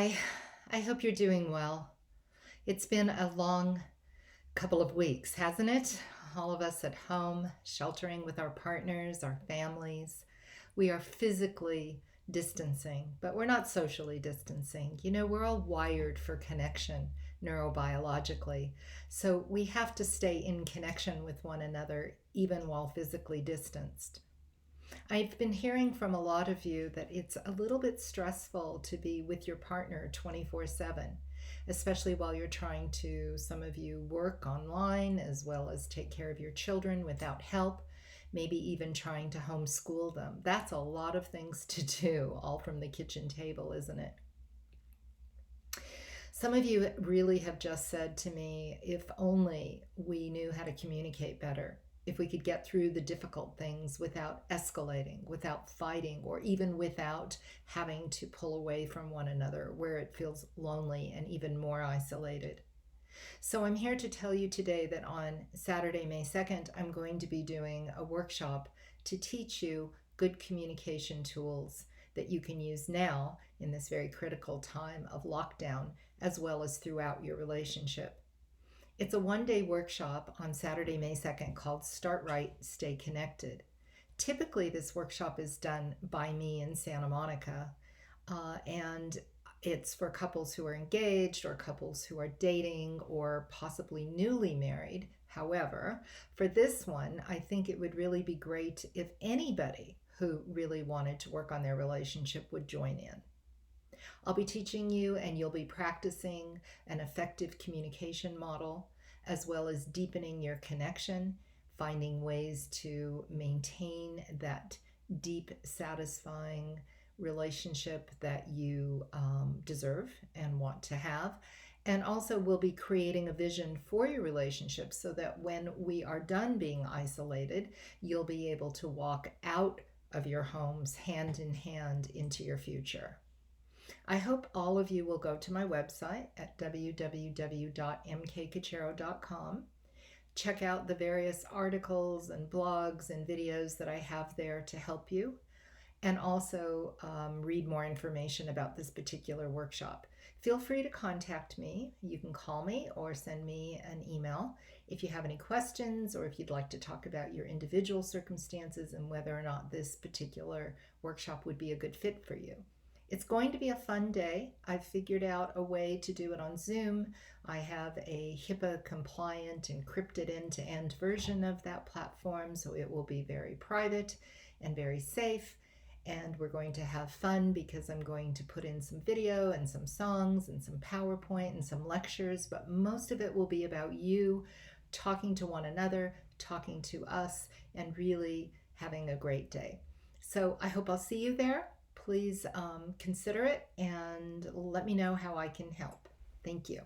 Hi, I hope you're doing well. It's been a long couple of weeks, hasn't it? All of us at home, sheltering with our partners, our families. We are physically distancing, but we're not socially distancing. We're all wired for connection neurobiologically. So we have to stay in connection with one another even while physically distanced. I've been hearing from a lot of you that it's a little bit stressful to be with your partner 24/7, especially while you're trying to, some of you, work online as well as take care of your children without help, maybe even trying to homeschool them. That's a lot of things to do, all from the kitchen table, isn't it? Some of you really have just said to me, if only we knew how to communicate better, if we could get through the difficult things without escalating, without fighting, or even without having to pull away from one another where it feels lonely and even more isolated. So I'm here to tell you today that on Saturday, May 2nd, I'm going to be doing a workshop to teach you good communication tools that you can use now in this very critical time of lockdown, as well as throughout your relationship. It's a one-day workshop on Saturday, May 2nd called Start Right, Stay Connected. Typically, this workshop is done by me in Santa Monica, and it's for couples who are engaged or couples who are dating or possibly newly married. However, for this one, I think it would really be great if anybody who really wanted to work on their relationship would join in. I'll be teaching you, and you'll be practicing an effective communication model, as well as deepening your connection, finding ways to maintain that deep, satisfying relationship that you deserve and want to have. And also, we'll be creating a vision for your relationship so that when we are done being isolated, you'll be able to walk out of your homes hand in hand into your future. I hope all of you will go to my website at www.mkkachero.com. Check out the various articles and blogs and videos that I have there to help you, and also read more information about this particular workshop. Feel free to contact me. You can call me or send me an email if you have any questions, or if you'd like to talk about your individual circumstances and whether or not this particular workshop would be a good fit for you. It's going to be a fun day. I've figured out a way to do it on Zoom. I have a HIPAA compliant encrypted end-to-end version of that platform, so it will be very private and very safe. And we're going to have fun because I'm going to put in some video and some songs and some PowerPoint and some lectures, but most of it will be about you talking to one another, talking to us, and really having a great day. So I hope I'll see you there. Please consider it and let me know how I can help. Thank you.